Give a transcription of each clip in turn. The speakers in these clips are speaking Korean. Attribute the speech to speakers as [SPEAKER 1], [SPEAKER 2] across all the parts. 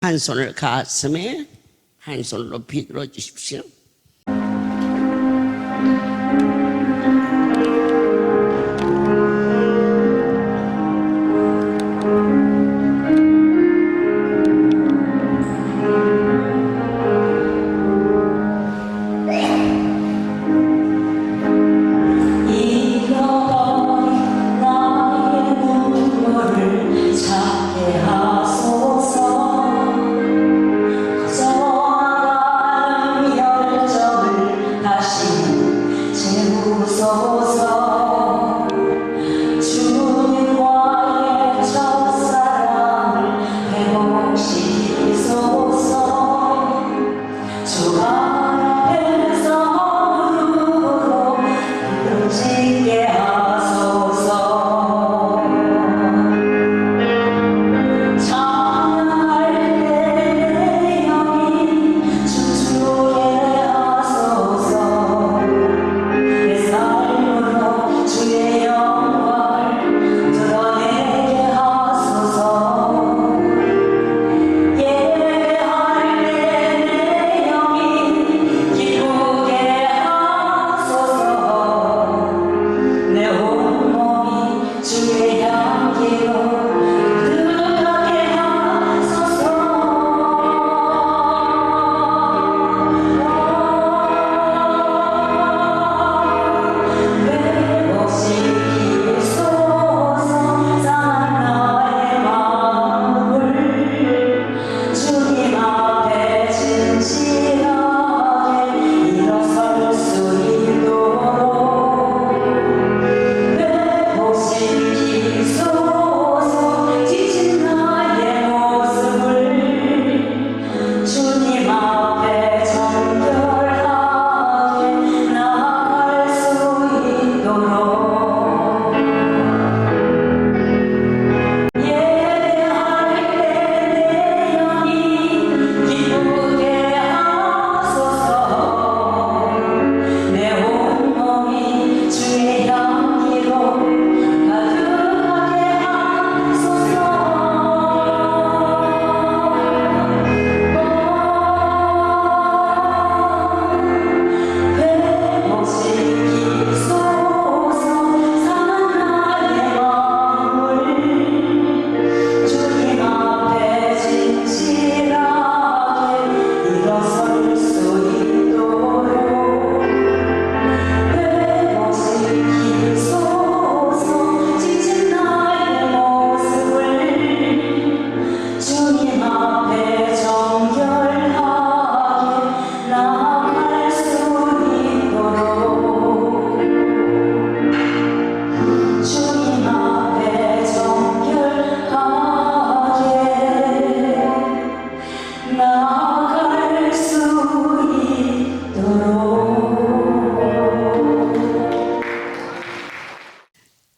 [SPEAKER 1] 한 손을 가슴에, 한 손을 높이 들어 주십시오.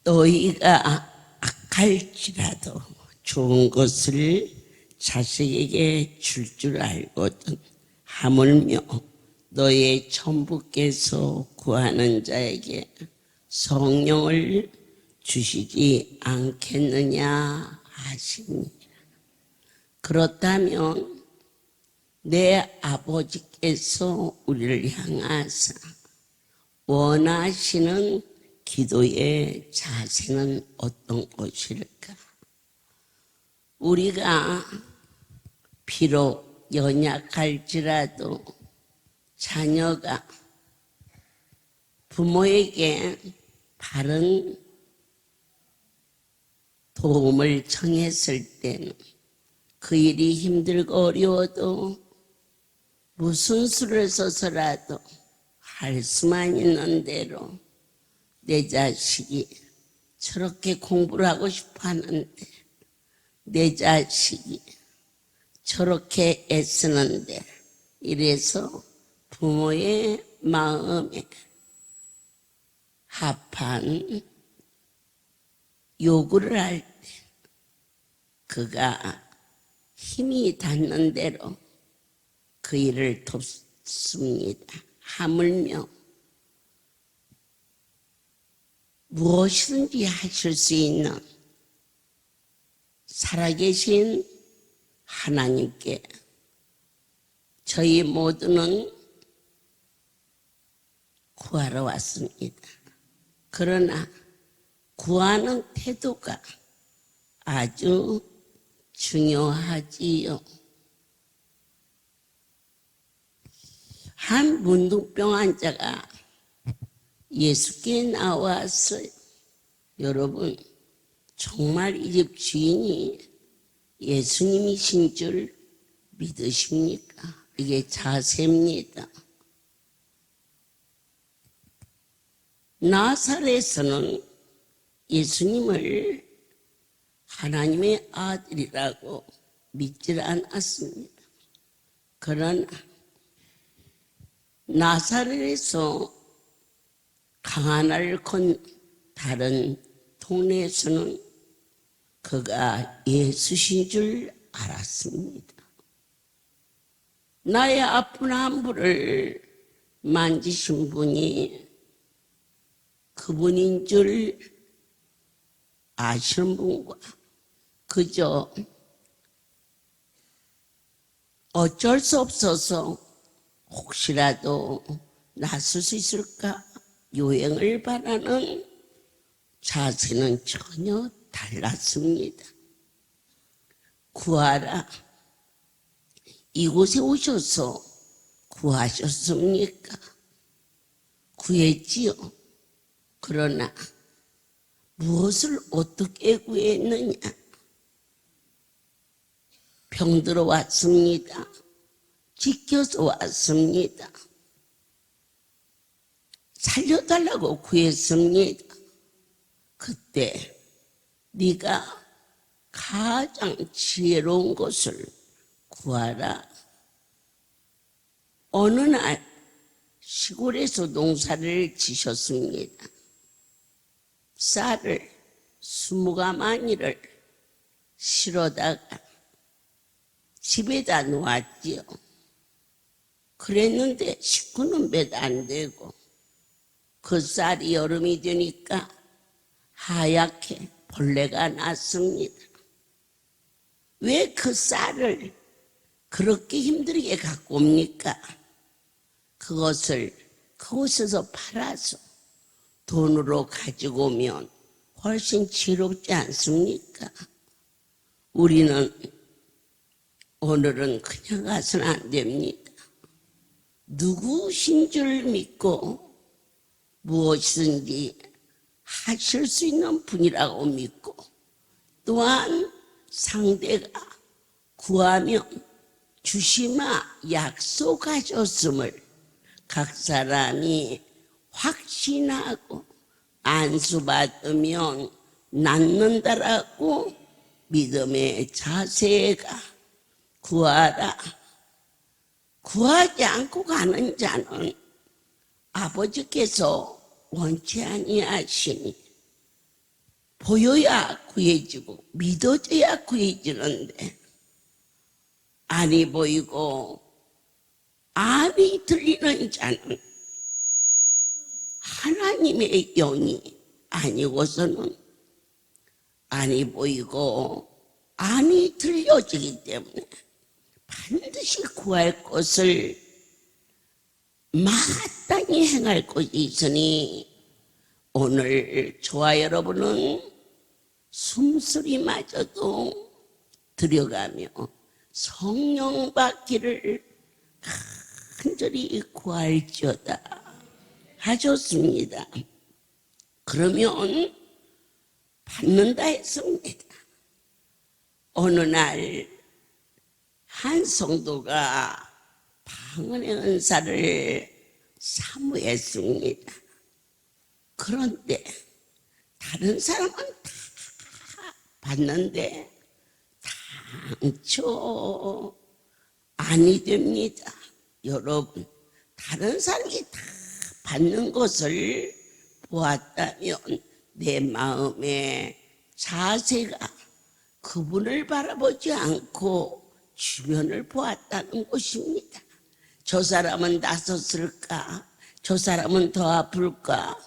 [SPEAKER 1] 너희가 악할지라도 좋은 것을 자식에게 줄 알거든 하물며 너의 천부께서 구하는 자에게 성령을 주시지 않겠느냐 하시니, 그렇다면 내 아버지께서 우리를 향하사 원하시는 기도의 자세는 어떤 것일까? 우리가 비록 연약할지라도 자녀가 부모에게 바른 도움을 청했을 때는 그 일이 힘들고 어려워도 무슨 수를 써서라도 할 수만 있는 대로 내 자식이 저렇게 공부를 하고 싶어 하는데, 내 자식이 저렇게 애쓰는데, 이래서 부모의 마음에 합한 요구를 할 때 그가 힘이 닿는 대로 그 일을 돕습니다. 하물며 무엇이든지 하실 수 있는 살아계신 하나님께 저희 모두는 구하러 왔습니다. 그러나 구하는 태도가 아주 중요하지요. 한 문둥병 환자가 예수께 나왔어요. 여러분, 정말 이 집 주인이 예수님이신 줄 믿으십니까? 이게 자세입니다. 나사렛에서는 예수님을 하나님의 아들이라고 믿질 않았습니다. 그러나 나사렛에서 강하나를 건 다른 동네에서는 그가 예수신 줄 알았습니다. 나의 아픈 안부를 만지신 분이 그분인 줄 아시는 분과 그저 어쩔 수 없어서 혹시라도 낫을 수 있을까 요행을 바라는 자세는 전혀 달랐습니다. 구하라. 이곳에 오셔서 구하셨습니까? 구했지요. 그러나 무엇을 어떻게 구했느냐? 병들어 왔습니다. 지켜서 왔습니다. 살려달라고 구했습니다. 그때 네가 가장 지혜로운 것을 구하라. 어느 날 시골에서 농사를 지셨습니다. 쌀을 20가마니를 실어다가 집에다 놓았지요. 그랬는데 식구는 몇 안 되고 그 쌀이 여름이 되니까 하얗게 벌레가 났습니다. 왜 그 쌀을 그렇게 힘들게 갖고 옵니까? 그것을 그곳에서 팔아서 돈으로 가지고 오면 훨씬 지롭지 않습니까? 우리는 오늘은 그냥 가서는 안 됩니다. 누구신 줄 믿고 무엇이든지 하실 수 있는 분이라고 믿고 또한 상대가 구하면 주시마 약속하셨음을 각 사람이 확신하고 안수받으면 낫는다라고 믿음의 자세가 구하라. 구하지 않고 가는 자는 아버지께서 원치 아니하시니 보여야 구해지고 믿어져야 구해지는데 안이 보이고 안이 들리는 자는 하나님의 영이 아니고서는 안이 보이고 안이 들려지기 때문에 반드시 구할 것을 마땅히 행할 것이 있으니 오늘 저와 여러분은 숨소리마저도 들여가며 성령 받기를 간절히 구할지어다 하셨습니다. 그러면 받는다 했습니다. 어느 날 한 성도가 방언의 은사를 사모했습니다. 그런데 다른 사람은 다 받는데 당초 아니 됩니다. 여러분, 다른 사람이 다 받는 것을 보았다면 내 마음의 자세가 그분을 바라보지 않고 주변을 보았다는 것입니다. 저 사람은 나섰을까? 저 사람은 더 아플까?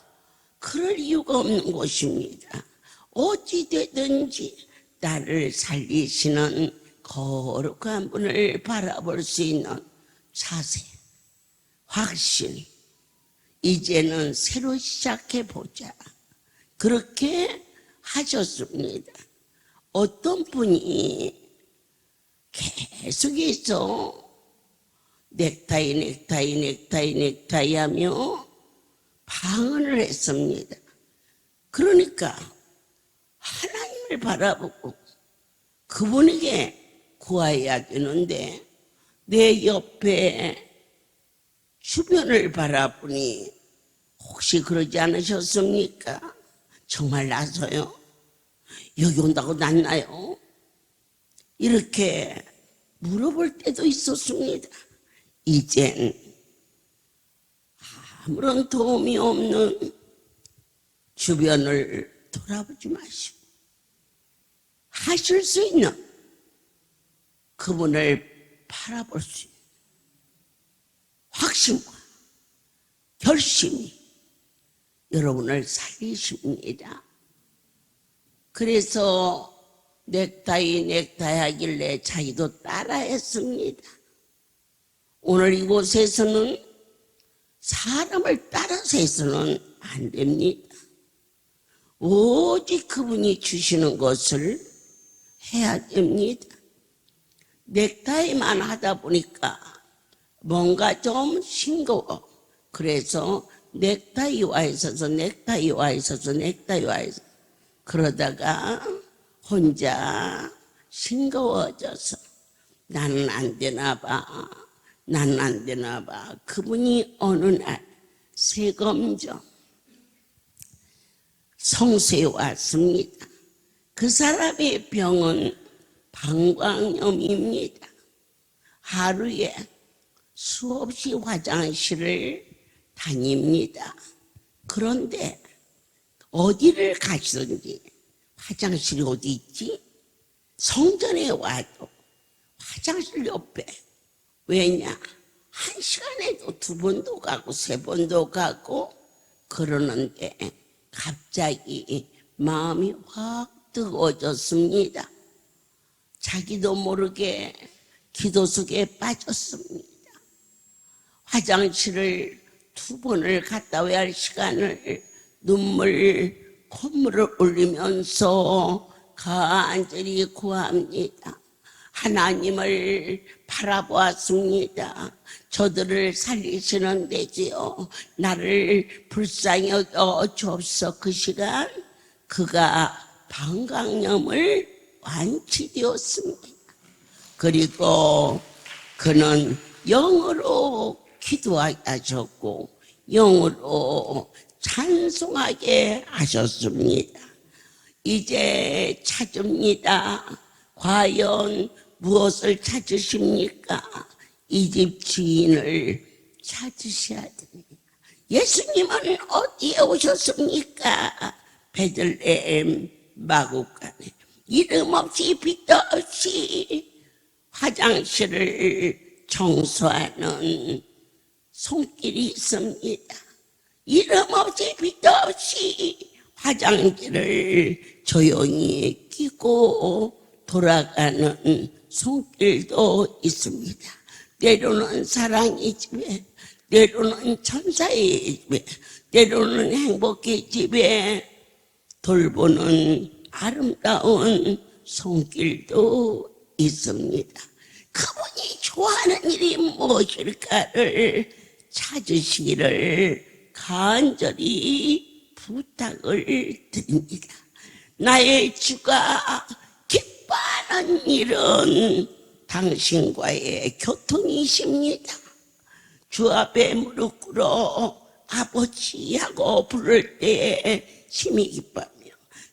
[SPEAKER 1] 그럴 이유가 없는 것입니다. 어찌 되든지 나를 살리시는 거룩한 분을 바라볼 수 있는 자세, 확신, 이제는 새로 시작해보자. 그렇게 하셨습니다. 어떤 분이 계속해서 넥타이 하며 방언을 했습니다. 그러니까 하나님을 바라보고 그분에게 구해야 되는데 내 옆에 주변을 바라보니 혹시 그러지 않으셨습니까? 정말 나서요? 여기 온다고 났나요? 이렇게 물어볼 때도 있었습니다. 이젠 아무런 도움이 없는 주변을 돌아보지 마시고 하실 수 있는 그분을 바라볼 수 있는 확신과 결심이 여러분을 살리십니다. 그래서 넥타이 하길래 자기도 따라했습니다. 오늘 이곳에서는 사람을 따라서 해서는 안 됩니다. 오직 그분이 주시는 것을 해야 됩니다. 넥타이만 하다 보니까 뭔가 좀 싱거워. 그래서 넥타이와 있어서 그러다가 혼자 싱거워져서 나는 안 되나 봐. 그분이 어느 날 세검정 성소에 왔습니다. 그 사람의 병은 방광염입니다. 하루에 수없이 화장실을 다닙니다. 그런데 어디를 가시든지 화장실이 어디 있지? 성전에 와도 화장실 옆에 왜냐? 1시간에도 2번도 가고 3번도 가고 그러는데 갑자기 마음이 확 뜨거워졌습니다. 자기도 모르게 기도 속에 빠졌습니다. 화장실을 2번을 갔다 와야 할 시간을 콧물을 흘리면서 간절히 구합니다. 하나님을 바라보았습니다. 저들을 살리시는 데지요. 나를 불쌍히 여겨 주옵소서. 그 시간 그가 방광염을 완치되었습니다. 그리고 그는 영으로 기도하게 하셨고 영으로 찬송하게 하셨습니다. 이제 찾습니다. 과연 무엇을 찾으십니까? 이 집 주인을 찾으셔야 됩니다. 예수님은 어디에 오셨습니까? 베들레헴 마구간에 이름 없이 빛도 없이 화장실을 청소하는 손길이 있습니다. 이름 없이 빛도 없이 화장실을 조용히 끼고 돌아가는 손길도 있습니다. 때로는 사랑의 집에, 때로는 천사의 집에, 때로는 행복의 집에 돌보는 아름다운 손길도 있습니다. 그분이 좋아하는 일이 무엇일까를 찾으시기를 간절히 부탁을 드립니다. 나의 주가 기뻐하는 일은 당신과의 교통이십니다. 주 앞에 무릎 꿇어 아버지하고 부를 때 심히 기뻐하며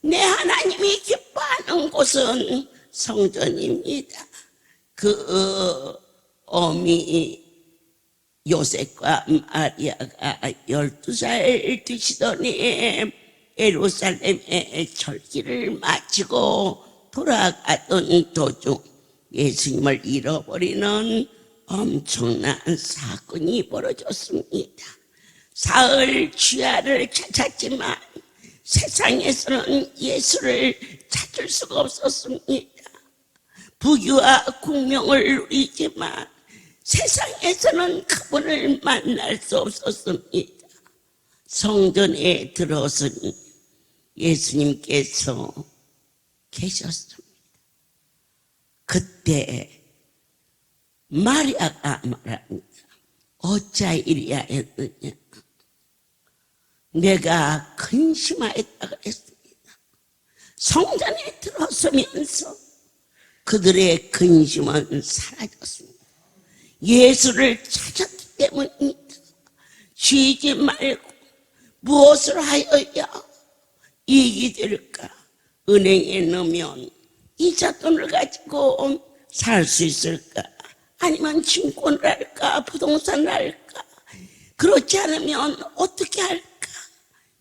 [SPEAKER 1] 내 하나님이 기뻐하는 곳은 성전입니다. 그 어미 요셉과 마리아가 12살 되시더니 예루살렘의 절기를 마치고 돌아가던 도중 예수님을 잃어버리는 엄청난 사건이 벌어졌습니다. 사흘 주야를 찾았지만 세상에서는 예수를 찾을 수가 없었습니다. 부귀와 국명을 누리지만 세상에서는 그분을 만날 수 없었습니다. 성전에 들어서니 예수님께서 계셨습니다. 그때 마리아가 말합니다. 어찌하이리야 했느냐. 내가 근심하였다 그랬습니다. 성전에 들어서면서 그들의 근심은 사라졌습니다. 예수를 찾았기 때문입니다. 쉬지 말고 무엇을 하여야 이익이 될까? 은행에 넣으면 이자돈을 가지고 살 수 있을까? 아니면 증권을 할까? 부동산을 할까? 그렇지 않으면 어떻게 할까?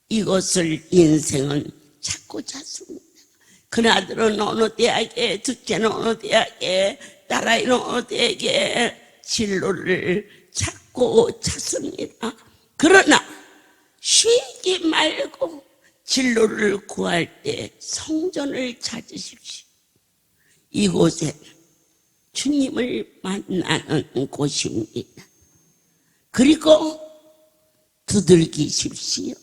[SPEAKER 1] 이것을 인생은 찾고 찾습니다. 큰아들은 어느 대학에, 둘째는 어느 대학에, 딸아이는 어느 대학에 진로를 찾고 찾습니다. 그러나 쉬지 말고 진로를 구할 때 성전을 찾으십시오. 이곳에 주님을 만나는 곳입니다. 그리고 두들기십시오.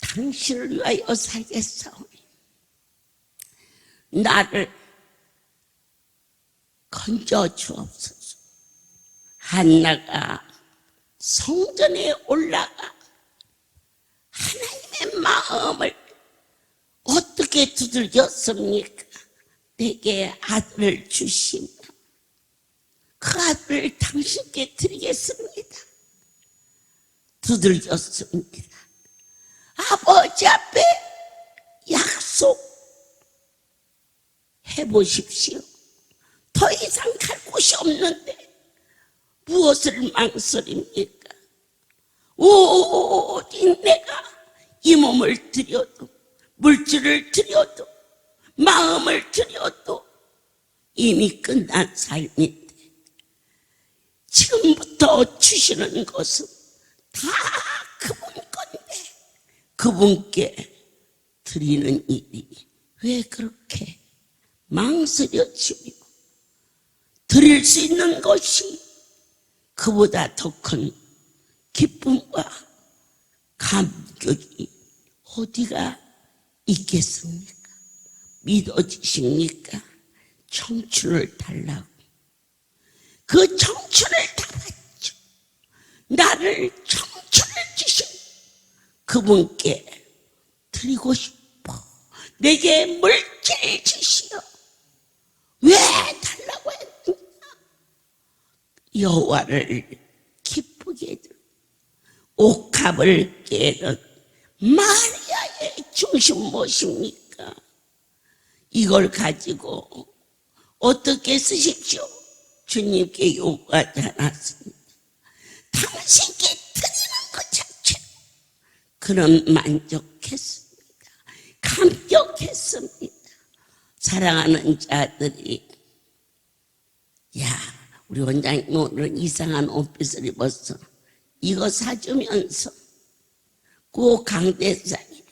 [SPEAKER 1] 당신을 위하여 살겠사오니 나를 건져 주옵소서. 한나가 성전에 올라가 하나님의 마음을 어떻게 두들겼습니까? 내게 아들을 주시면 그 아들을 당신께 드리겠습니다. 두들겼습니다. 아버지 앞에 약속해보십시오. 더 이상 갈 곳이 없는데 무엇을 망설입니까? 오직 내가 이 몸을 드려도, 물질을 드려도, 마음을 드려도 이미 끝난 삶인데 지금부터 주시는 것은 다 그분 건데 그분께 드리는 일이 왜 그렇게 망설여지며 드릴 수 있는 것이 그보다 더 큰 기쁨과 감격이 어디가 있겠습니까? 믿어지십니까? 청춘을 달라고. 그 청춘을 달았죠. 나를 청춘을 주신 그분께 드리고 싶어. 내게 물질을 주시오. 왜 달라고 했느냐? 여호와를 기쁘게 해드리고 옥합을 깨는 마리아의 중심 무엇입니까? 이걸 가지고 어떻게 쓰십시오? 주님께 요구하지 않았습니다. 당신께 드리는 것 자체로 그는 만족했습니다. 감격했습니다. 사랑하는 자들이 야, 우리 원장님 오늘 이상한 옷깃을 입었어. 이거 사주면서 그 강대상에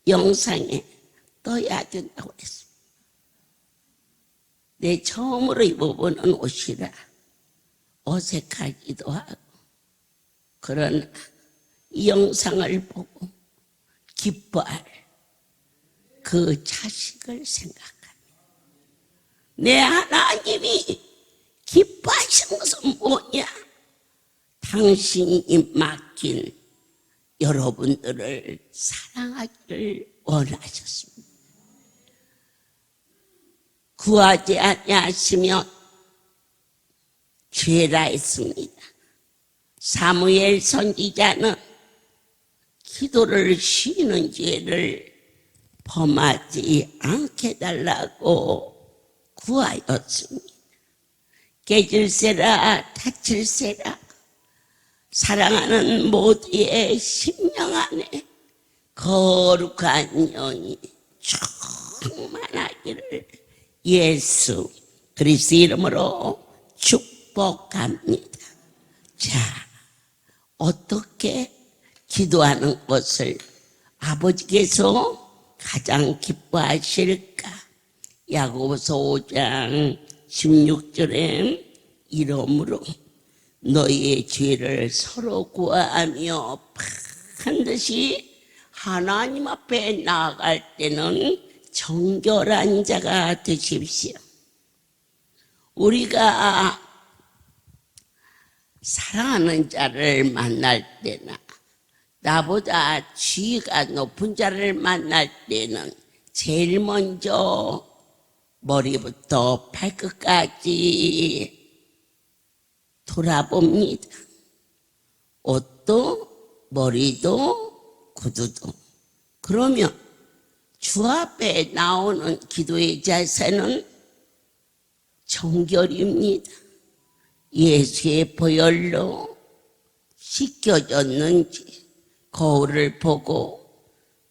[SPEAKER 1] 영상에 떠야 된다고 했습니다. 내 처음으로 입어보는 옷이라 어색하기도 하고, 그러나 이 영상을 보고 기뻐할 그 자식을 생각합니다. 내 하나님이 기뻐하시는 것은 뭐냐? 당신이 맡긴 여러분들을 사랑하기를 원하셨습니다. 구하지 아니하시면 죄라 했습니다. 사무엘 선지자는 기도를 쉬는 죄를 범하지 않게 해달라고 구하였습니다. 깨질세라 다칠세라 사랑하는 모두의 심령 안에 거룩한 영이 충만하기를 예수 그리스도 이름으로 축복합니다. 자, 어떻게 기도하는 것을 아버지께서 가장 기뻐하실까? 야고보서 5장 16절에 이러므로 너희의 죄를 서로 구하며 반드시 하나님 앞에 나아갈 때는 정결한 자가 되십시오. 우리가 사랑하는 자를 만날 때나 나보다 지위가 높은 자를 만날 때는 제일 먼저 머리부터 발끝까지 돌아봅니다. 옷도 머리도 구두도. 그러면 주 앞에 나오는 기도의 자세는 정결입니다. 예수의 보혈로 씻겨졌는지 거울을 보고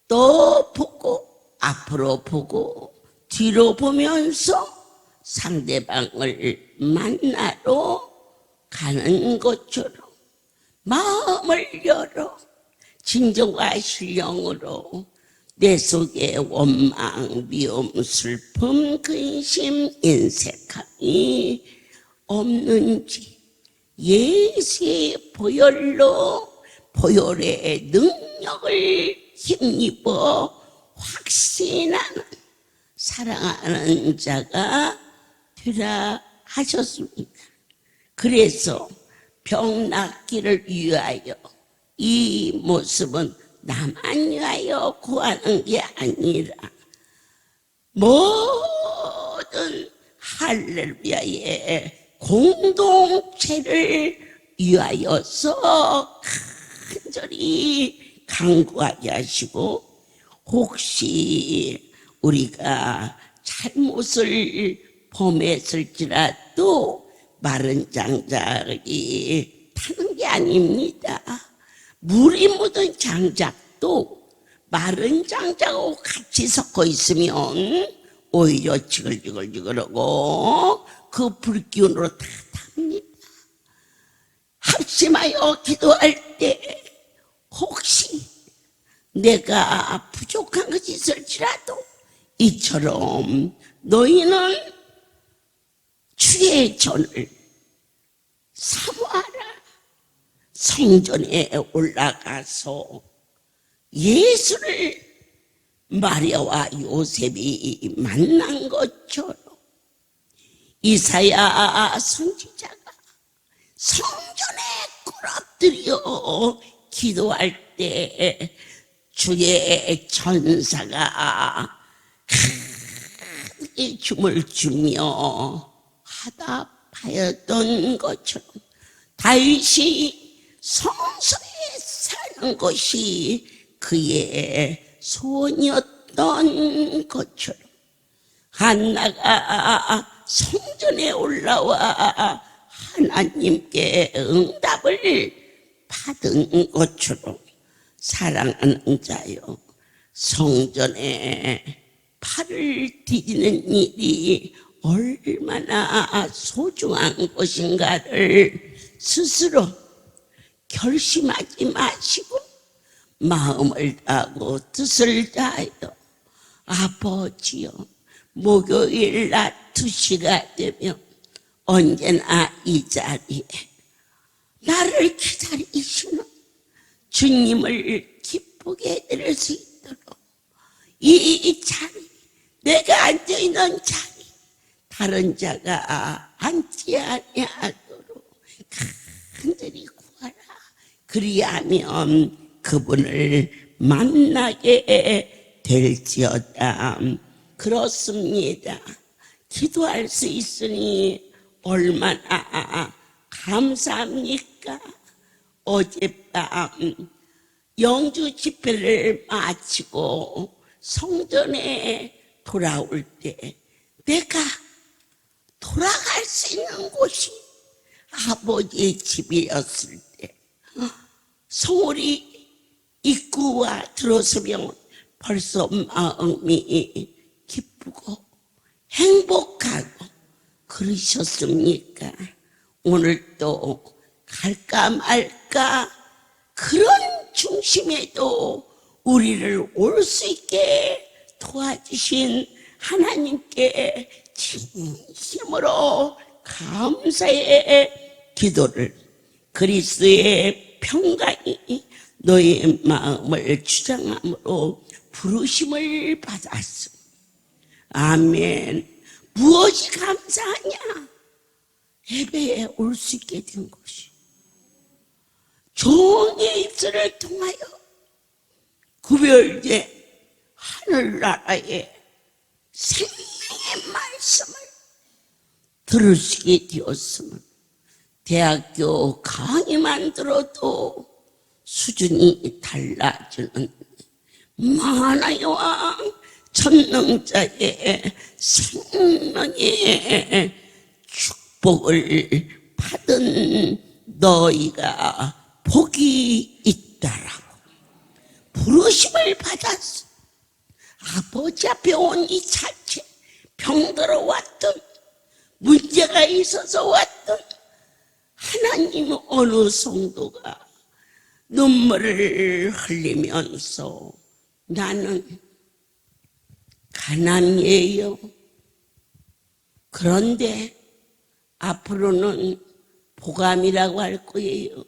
[SPEAKER 1] 또 보고 앞으로 보고 뒤로 보면서 상대방을 만나러 가는 것처럼 마음을 열어 진정과 신령으로 내 속에 원망, 미움, 슬픔, 근심, 인색함이 없는지 예수의 보혈로 보혈의 능력을 힘입어 확신하는 사랑하는 자가 되라 하셨습니다. 그래서 병 낫기를 위하여 이 모습은 나만 위하여 구하는 게 아니라 모든 할렐루야의 공동체를 위하여서 간절히 간구하게 하시고, 혹시 우리가 잘못을 범했을지라도 마른 장작이 타는 게 아닙니다. 물이 묻은 장작도 마른 장작하고 같이 섞어 있으면 오히려 지글지글지글하고 그 불기운으로 다 탑니다. 합심하여 기도할 때 혹시 내가 부족한 것이 있을지라도 이처럼 너희는 주의 전을 사모하라. 성전에 올라가서 예수를 마리아와 요셉이 만난 것처럼 이사야 선지자가 성전에 꿇어뜨려 기도할 때 주의 천사가 크게 춤을 추며 화답하였던 것처럼 다윗이 성소에 사는 것이 그의 소원이었던 것처럼 한나가 성전에 올라와 하나님께 응답을 받은 것처럼 사랑하는 자여, 성전에 팔을 디디는 일이 얼마나 소중한 것인가를 스스로 결심하지 마시고 마음을 다하고 뜻을 다하여 아버지여, 목요일 낮 2시가 되면 언제나 이 자리에 나를 기다리시는 주님을 기쁘게 해드릴 수 있도록 이 자리, 내가 앉아있는 자리 다른 자가 앉지 아니하도록 간절히 구하라. 그리하면 그분을 만나게 될지어다. 그렇습니다. 기도할 수 있으니 얼마나 감사합니까? 어젯밤 영주 집회를 마치고 성전에 돌아올 때 내가 돌아갈 수 있는 곳이 아버지의 집이었을 때 성월이 입구와 들어서면 벌써 마음이 기쁘고 행복하고 그러셨습니까? 오늘도 갈까 말까 그런 중심에도 우리를 올 수 있게 도와주신 하나님께 진심으로 감사의 기도를 그리스도의 평강이 너의 마음을 주장함으로 부르심을 받았습니다. 아멘. 무엇이 감사하냐? 예배에 올 수 있게 된 것이 종의 입술을 통하여 구별된 하늘나라의 생명의 말씀을 들을 수 있게 되었으면 대학교 강의만 들어도 수준이 달라지는 만화의 왕 전능자의 생명의 축복을 받은 너희가 복이 있다라고 부르심을 받았어. 아버지 앞에 온 이 자체 병들어 왔던 문제가 있어서 왔던 하나님 어느 성도가 눈물을 흘리면서 나는 가난이에요. 그런데 앞으로는 보감이라고 할 거예요.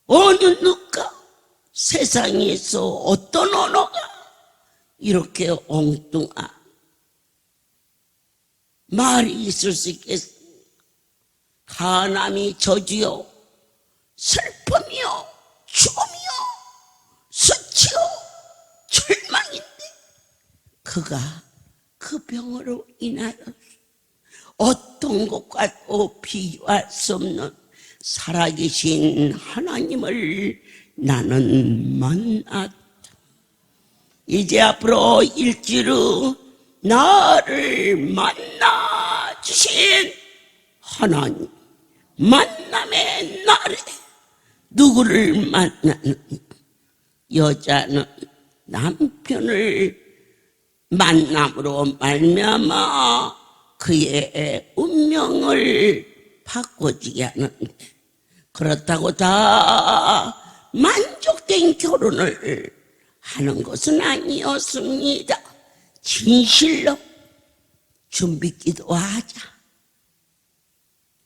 [SPEAKER 1] 어느 누가 세상에서 어떤 언어가 이렇게 엉뚱한 말이 있을 수 있겠습니까? 가남이 저주요, 슬픔이요, 죽음이요, 수치요, 절망인데 그가 그 병으로 인하여 어떤 것과도 비교할 수 없는 살아계신 하나님을 나는 만났다. 이제 앞으로 일주일 후 나를 만나 주신 하나님, 만남의 날에 누구를 만나는 여자는 남편을 만남으로 말미암아 그의 운명을 바꿔주게 하는데 그렇다고 다 만족된 결혼을 하는 것은 아니었습니다. 진실로 준비기도 하자.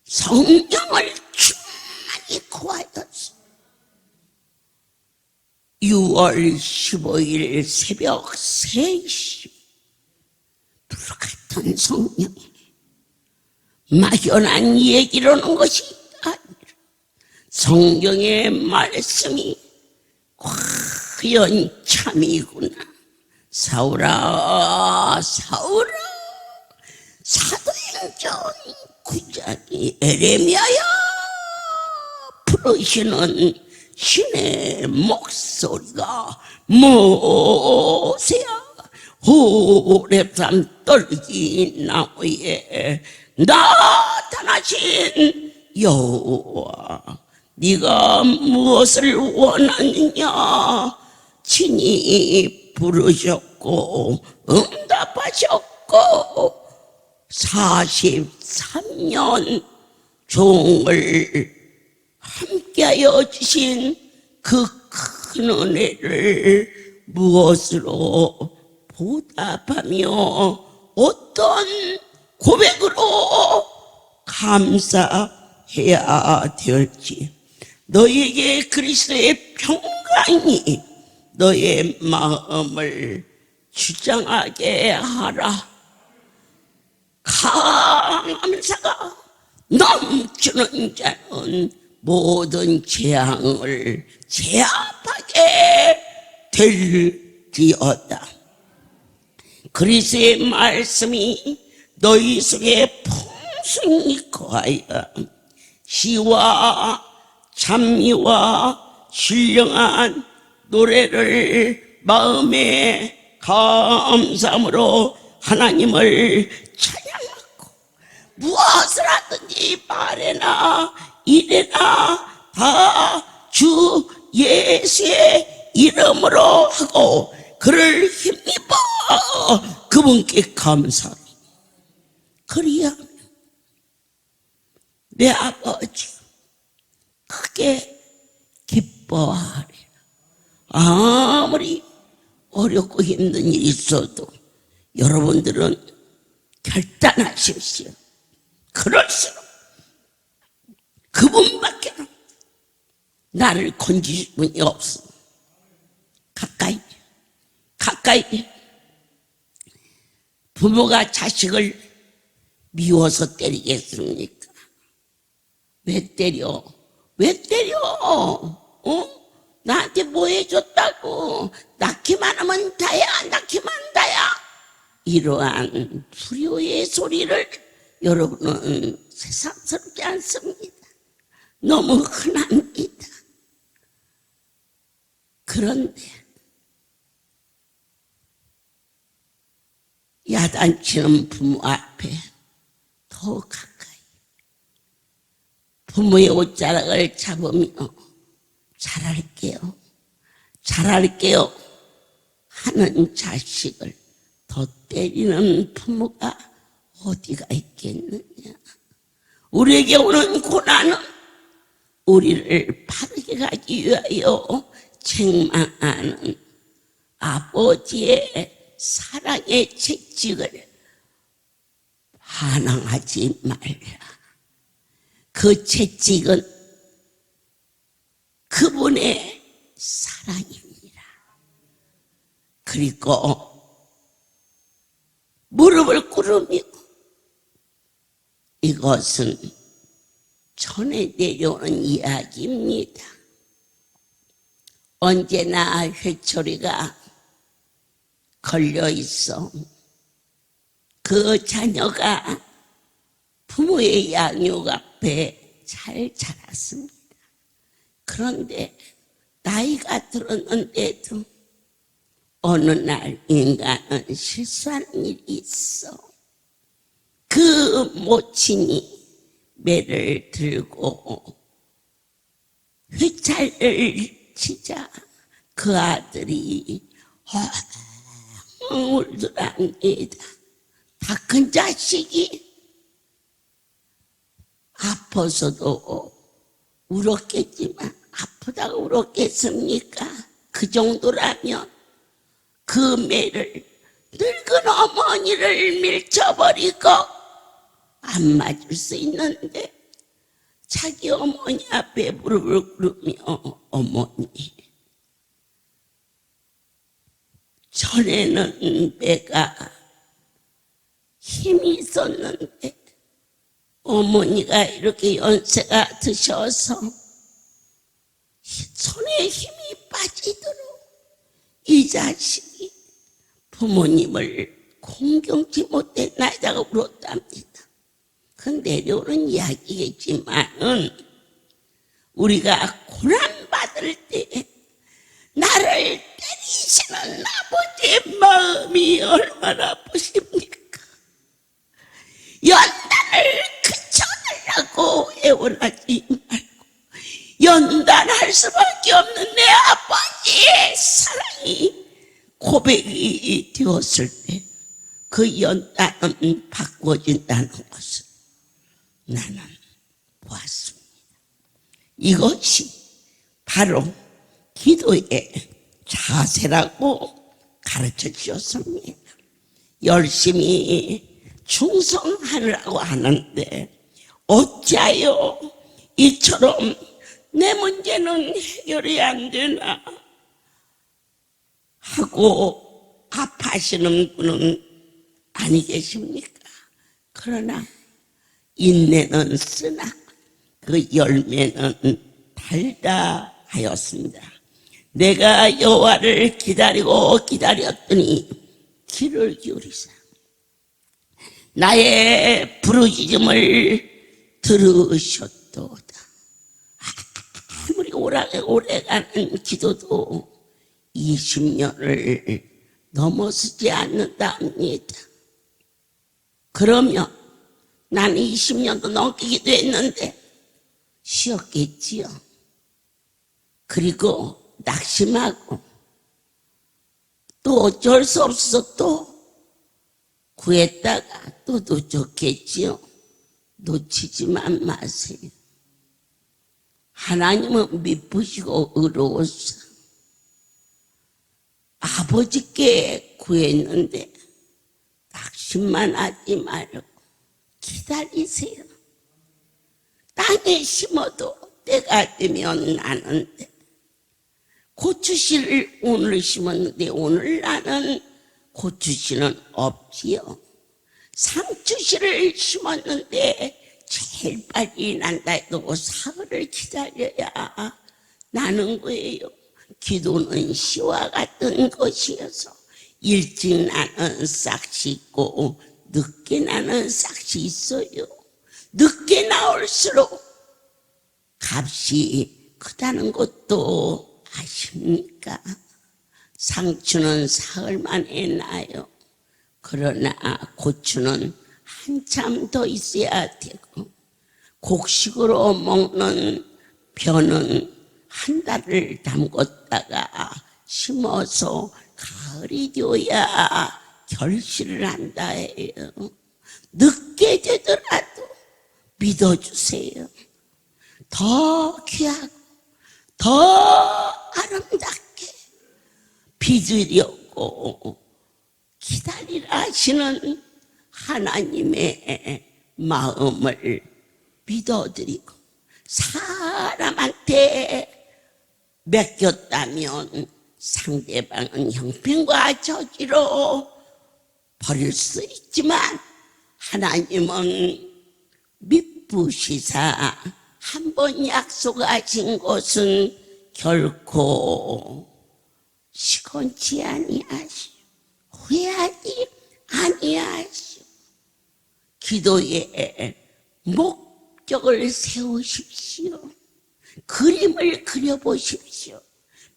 [SPEAKER 1] 성령을 충만히 구하였어. 6월 15일 새벽 3시 불같은 성령이 막연한 얘기로는 것이 아니라 성경의 말씀이 과연 참이구나. 사울아 사울아, 사도행전 9장이 에레미야야 부르시는 신의 목소리가 모세야 호렙산 떨기 나무에 나타나신 여호와, 네가 무엇을 원하느냐? 친히 부르셨고 응답하셨고 43년 종을 함께하여 주신 그 큰 은혜를 무엇으로 보답하며 어떤 고백으로 감사해야 될지, 너에게 그리스도의 평강이 너의 마음을 주장하게 하라. 감사가 넘치는 자는 모든 재앙을 제압하게 될지어다. 그리스도의 말씀이 너희 속에 풍성히 거하여 시와 찬미와 신령한 노래를 마음에 감사함으로 하나님을 찬양하고 무엇을 하든지 말에나 이래나 다 주 예수의 이름으로 하고 그를 힘입어 그분께 감사하라. 그리하면 내 아버지 크게 기뻐하리라. 아무리 어렵고 힘든 일이 있어도 여러분들은 결단하십시오. 그럴수록 그분밖에 나를 건지실 분이 없어. 가까이 부모가 자식을 미워서 때리겠습니까? 왜 때려? 나한테 뭐 해줬다고? 낳기만 하면 다야, 낳기만 다야. 이러한 불효의 소리를 여러분은 새삼스럽지 않습니다. 너무 흔합니다. 그런데 야단치는 부모 앞에 더 가까이 부모의 옷자락을 잡으며 잘할게요 하는 자식을 더 때리는 부모가 어디가 있겠느냐. 우리에게 오는 고난은 우리를 바르게 가기 위하여 책망하는 아버지의 사랑의 채찍을 반항하지 말라. 그 채찍은 그분의 사랑입니다. 그리고 무릎을 꿇으며 이것은 전해 내려오는 이야기입니다. 언제나 회초리가 걸려 있어 그 자녀가 부모의 양육 앞에 잘 자랐습니다. 그런데 나이가 들었는데도 어느 날 인간은 실수하는 일이 있어. 그 모친이 매를 들고 회찰을 치자 그 아들이 울더랍니다. 다 큰 자식이 아파서도 울었겠지만 아프다고 울었겠습니까? 그 정도라면 그 매를 늙은 어머니를 밀쳐버리고 안 맞을 수 있는데 자기 어머니 앞에 무릎을 꿇으며 어머니, 전에는 내가 힘이 있었는데 어머니가 이렇게 연세가 드셔서 손에 힘이 빠지도록 이 자식이 부모님을 공경치 못했나이다가 울었답니다. 그 내려오는 이야기겠지만은 우리가 고난받을 때 나를 때리시는 아버지의 마음이 얼마나 아프십니까? 연단을 그쳐달라고 애원하지 말고 연단할 수밖에 없는 내 아버지의 사랑이 고백이 되었을 때 그 연단은 바꿔진다는 것을 나는 보았습니다. 이것이 바로 기도의 자세라고 가르쳐 주셨습니다. 열심히 충성하느라고 하는데 어찌하여 이처럼 내 문제는 해결이 안 되나 하고 아파하시는 분은 아니 계십니까? 그러나 인내는 쓰나 그 열매는 달다 하였습니다. 내가 여호와를 기다렸더니 귀를 기울이사 나의 부르짖음을 들으셨도다. 아무리 오래가는 기도도 20년을 넘어서지 않는답니다. 그러면 나는 20년도 넘게 기도했는데 쉬었겠지요. 그리고 낙심하고 또 어쩔 수 없어서 또 구했다가 또 놓쳤겠지요. 놓치지만 마세요. 하나님은 미쁘시고 의로우셔. 아버지께 구했는데 기만하지 말고 기다리세요. 땅에 심어도 때가 되면 나는데, 고추씨를 오늘 심었는데 오늘 나는 고추씨는 없지요. 상추씨를 심었는데 제일 빨리 난다 해도 사흘을 기다려야 나는 거예요. 기도는 씨와 같은 것이어서 일찍 나는 싹이 있고 늦게 나는 싹이 있어요. 늦게 나올수록 값이 크다는 것도 아십니까? 상추는 사흘 만에 나요. 그러나 고추는 한참 더 있어야 되고, 곡식으로 먹는 벼는 한 달을 담궜다가 심어서 가을이 되어야 결실을 한다 해요. 늦게 되더라도 믿어주세요. 더 귀하고 더 아름답게 빚으려고 기다리라 하시는 하나님의 마음을 믿어드리고, 사람한테 맡겼다면 상대방은 형편과 저지로 버릴 수 있지만, 하나님은 미쁘시사 한번 약속하신 것은 결코 시건치 아니하시오. 후회하지 아니하시오. 기도에 목적을 세우십시오. 그림을 그려보십시오.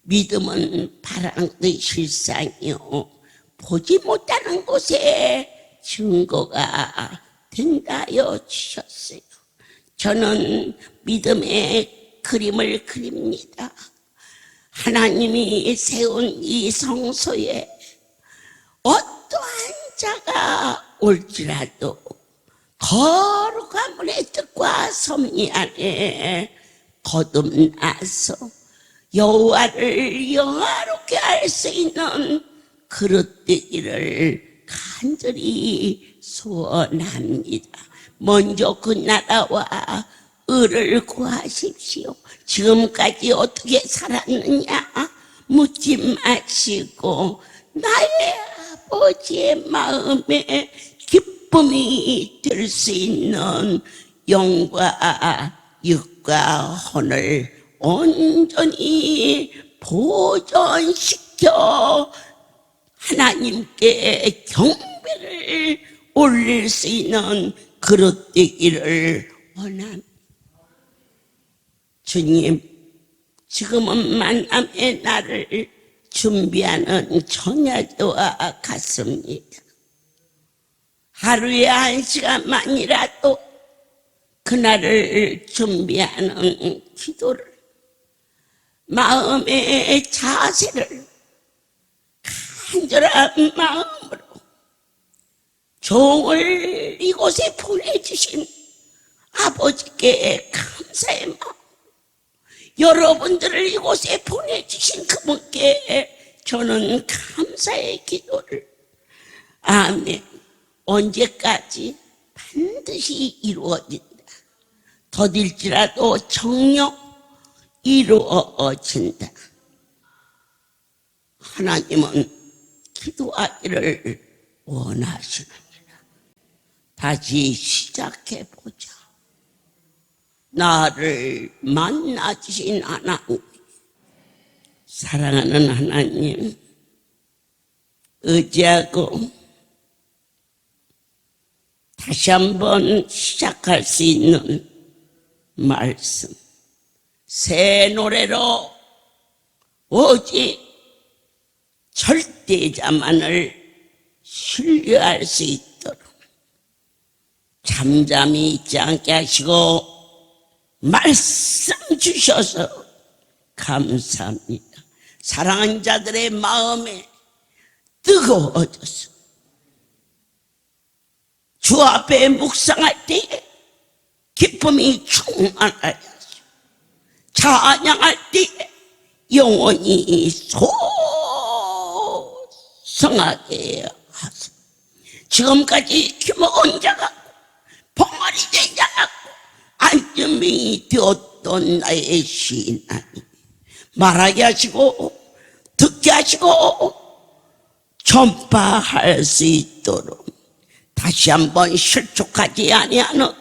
[SPEAKER 1] 믿음은 바람의 실상이요, 보지 못하는 곳에 증거가 된다여 주셨어요. 저는 믿음의 그림을 그립니다. 하나님이 세운 이 성소에 어떠한 자가 올지라도 거룩한 문의 뜻과 섭리 안에 거듭나서 여호와를 영화롭게 할 수 있는 그릇 되기를 간절히 소원합니다. 먼저 그 나라와 의를 구하십시오. 지금까지 어떻게 살았느냐 묻지 마시고, 나의 아버지의 마음에 기쁨이 될 수 있는 영과 육과 혼을 온전히 보존시켜 하나님께 경배를 올릴 수 있는 그릇 되기를 원합니다. 주님, 지금은 만남의 날을 준비하는 처녀와 같습니다. 하루에 1시간만이라도 그날을 준비하는 기도를, 마음의 자세를 간절한 마음으로 종을 이곳에 보내주신 아버지께 감사의 마음, 여러분들을 이곳에 보내주신 그분께 저는 감사의 기도를, 아멘. 언제까지? 반드시 이루어진다. 더딜지라도 정녕 이루어진다. 하나님은 기도하기를 원하시느니라. 다시 시작해보자. 나를 만나주신 하나님, 사랑하는 하나님, 의지하고 다시 한번 시작할 수 있는 말씀, 새 노래로 오직 절대자만을 신뢰할 수 있도록 잠잠히 있지 않게 하시고 말씀 주셔서 감사합니다. 사랑하는 자들의 마음에 뜨거워져서 주 앞에 묵상할 때에 기쁨이 충만하여 찬양할 때에 영원히 소성하게 하소서. 지금까지 힘먹은 자가 봉헌이 된 자가 안전병이 되었던 나의 신하니 말하게 하시고 듣게 하시고 전파할 수 있도록 다시 한번 실족하지 아니하는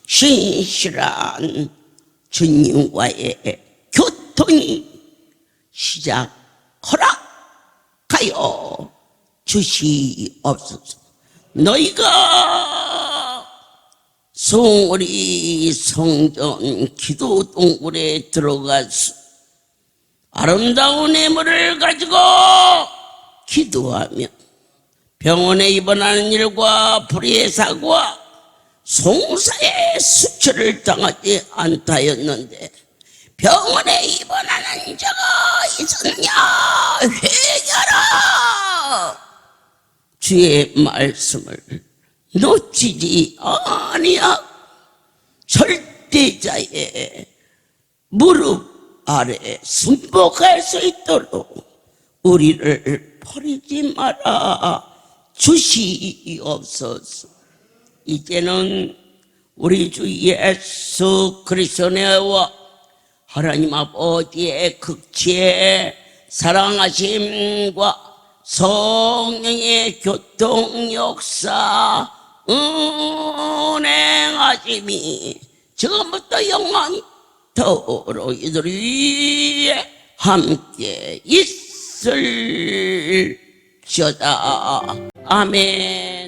[SPEAKER 1] 신실한 주님과의 교통이 시작 허락하여 주시옵소서. 너희가 송오리 성전 기도 동굴에 들어가서 아름다운 예물을 가지고 기도하며 병원에 입원하는 일과 불의의 사고와 송사의 수치를 당하지 않다였는데 병원에 입원하는 자가 있었냐? 회개하라. 주의 말씀을 놓치지 아니하고 절대자의 무릎 아래 순복할 수 있도록 우리를 버리지 말아 주시옵소서. 이제는 우리 주 예수 그리스도 내와 하나님 아버지의 극치의 사랑하심과 성령의 교통 역사 은행하심이 지금부터 영원토록 이들 위에 함께 있을지어다. 아멘.